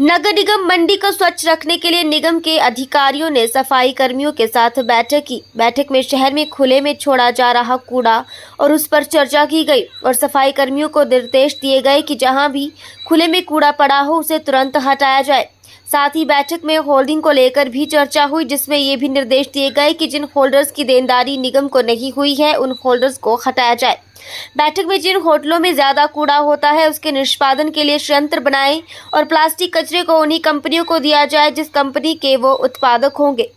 नगर निगम मंडी को स्वच्छ रखने के लिए निगम के अधिकारियों ने सफाई कर्मियों के साथ बैठक की। बैठक में शहर में खुले में छोड़ा जा रहा कूड़ा और उस पर चर्चा की गई और सफाई कर्मियों को निर्देश दिए गए कि जहां भी खुले में कूड़ा पड़ा हो उसे तुरंत हटाया जाए। साथ ही बैठक में होल्डिंग को लेकर भी चर्चा हुई, जिसमें ये भी निर्देश दिए गए कि जिन होल्डर्स की देनदारी निगम को नहीं हुई है उन होल्डर्स को हटाया जाए। बैठक में जिन होटलों में ज्यादा कूड़ा होता है उसके निष्पादन के लिए संयंत्र बनाएं और प्लास्टिक कचरे को उन्हीं कंपनियों को दिया जाए जिस कंपनी के वो उत्पादक होंगे।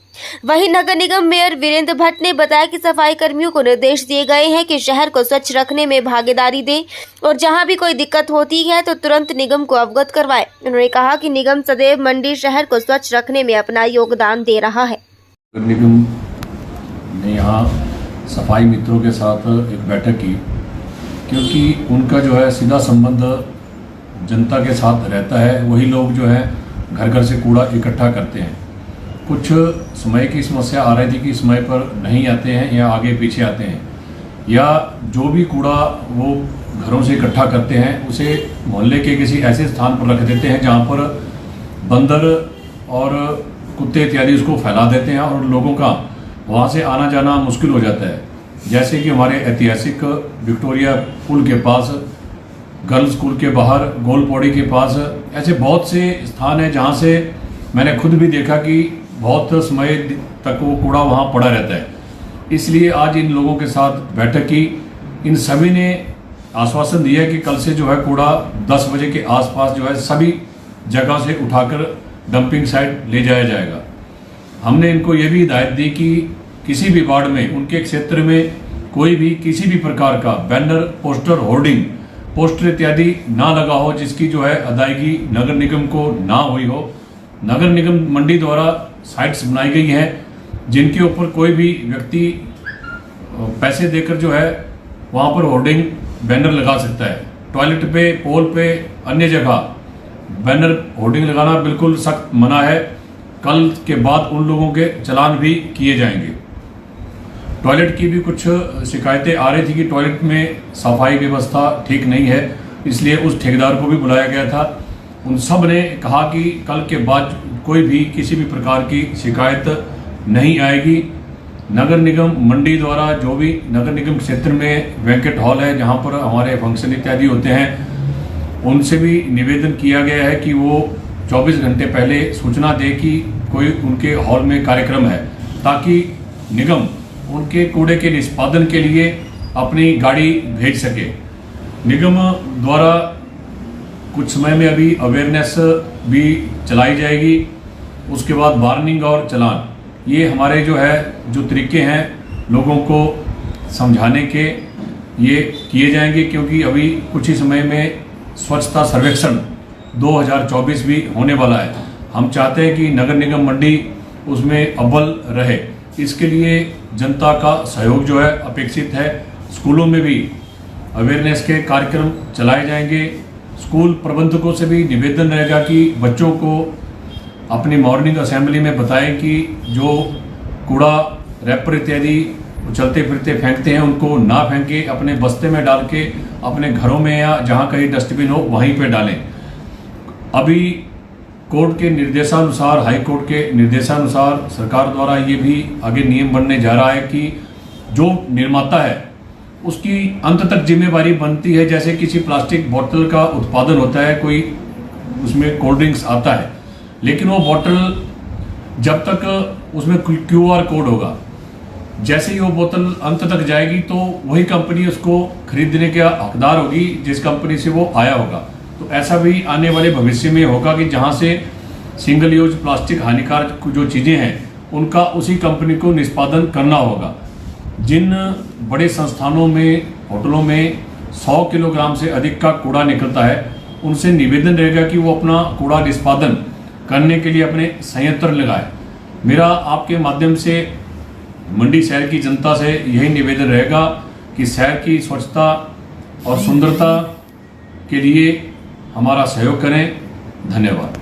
वहीं नगर निगम मेयर वीरेंद्र भट्ट ने बताया कि सफाई कर्मियों को निर्देश दिए गए हैं कि शहर को स्वच्छ रखने में भागीदारी दें और जहां भी कोई दिक्कत होती है तो तुरंत निगम को अवगत करवाएं। उन्होंने कहा कि निगम सदैव मंडी शहर को स्वच्छ रखने में अपना योगदान दे रहा है। निगम ने यहाँ सफाई मित्रों के साथ एक बैठक की, क्योंकि उनका जो है सीधा संबंध जनता के साथ रहता है। वही लोग जो है घर घर से कूड़ा इकट्ठा करते हैं। कुछ समय की समस्या आ रही थी कि समय पर नहीं आते हैं या आगे पीछे आते हैं, या जो भी कूड़ा वो घरों से इकट्ठा करते हैं उसे मोहल्ले के किसी ऐसे स्थान पर रख देते हैं जहाँ पर बंदर और कुत्ते इत्यादि उसको फैला देते हैं और लोगों का वहाँ से आना जाना मुश्किल हो जाता है। जैसे कि हमारे ऐतिहासिक विक्टोरिया पुल के पास, गर्ल्स स्कूल के बाहर, गोल पौड़ी के पास, ऐसे बहुत से स्थान हैं जहाँ से मैंने खुद भी देखा कि बहुत समय तक वो कूड़ा वहाँ पड़ा रहता है। इसलिए आज इन लोगों के साथ बैठक की। इन सभी ने आश्वासन दिया कि कल से जो है कूड़ा 10 बजे के आसपास जो है सभी जगह से उठाकर डंपिंग साइट ले जाया जाएगा। हमने इनको ये भी हिदायत दी कि किसी भी वार्ड में, उनके क्षेत्र में कोई भी किसी भी प्रकार का बैनर, पोस्टर, होर्डिंग, पोस्टर इत्यादि ना लगा हो जिसकी जो है अदायगी नगर निगम को ना हुई हो। नगर निगम मंडी द्वारा साइट्स बनाई गई हैं जिनके ऊपर कोई भी व्यक्ति पैसे देकर जो है वहाँ पर होर्डिंग, बैनर लगा सकता है। टॉयलेट पे, पोल पे, अन्य जगह बैनर, होर्डिंग लगाना बिल्कुल सख्त मना है। कल के बाद उन लोगों के चालान भी किए जाएंगे। टॉयलेट की भी कुछ शिकायतें आ रही थी कि टॉयलेट में सफाई व्यवस्था ठीक नहीं है, इसलिए उस ठेकेदार को भी बुलाया गया था। उन सब ने कहा कि कल के बाद कोई भी किसी भी प्रकार की शिकायत नहीं आएगी। नगर निगम मंडी द्वारा जो भी नगर निगम क्षेत्र में बैंक्वेट हॉल है जहां पर हमारे फंक्शन इत्यादि होते हैं, उनसे भी निवेदन किया गया है कि वो 24 घंटे पहले सूचना दे कि कोई उनके हॉल में कार्यक्रम है, ताकि निगम उनके कूड़े के निष्पादन के लिए अपनी गाड़ी भेज सके। निगम द्वारा कुछ समय में अभी अवेयरनेस भी चलाई जाएगी, उसके बाद वार्निंग और चालान, ये हमारे जो तरीके हैं लोगों को समझाने के, ये किए जाएंगे। क्योंकि अभी कुछ ही समय में स्वच्छता सर्वेक्षण 2024 भी होने वाला है। हम चाहते हैं कि नगर निगम मंडी उसमें अव्वल रहे। इसके लिए जनता का सहयोग जो है अपेक्षित है। स्कूलों में भी अवेयरनेस के कार्यक्रम चलाए जाएंगे। स्कूल प्रबंधकों से भी निवेदन रहेगा कि बच्चों को अपनी मॉर्निंग असेंबली में बताएं कि जो कूड़ा रैपर इत्यादि चलते फिरते फेंकते हैं उनको ना फेंके, अपने बस्ते में डाल के अपने घरों में या जहाँ कहीं डस्टबिन हो वहीं पे डालें। अभी कोर्ट के निर्देशानुसार, हाई कोर्ट के निर्देशानुसार सरकार द्वारा ये भी आगे नियम बनने जा रहा है कि जो निर्माता है उसकी अंत तक जिम्मेवारी बनती है। जैसे किसी प्लास्टिक बोतल का उत्पादन होता है, कोई उसमें कोल्ड ड्रिंक्स आता है, लेकिन वो बोतल जब तक उसमें QR कोड होगा, जैसे ही वो बोतल अंत तक जाएगी तो वही कंपनी उसको खरीदने का हकदार होगी जिस कंपनी से वो आया होगा। तो ऐसा भी आने वाले भविष्य में होगा कि जहां से सिंगल यूज प्लास्टिक हानिकारक जो चीज़ें हैं उनका उसी कंपनी को निष्पादन करना होगा। जिन बड़े संस्थानों में, होटलों में 100 किलोग्राम से अधिक का कूड़ा निकलता है, उनसे निवेदन रहेगा कि वो अपना कूड़ा निष्पादन करने के लिए अपने संयंत्र लगाए। मेरा आपके माध्यम से मंडी शहर की जनता से यही निवेदन रहेगा कि शहर की स्वच्छता और सुंदरता के लिए हमारा सहयोग करें। धन्यवाद।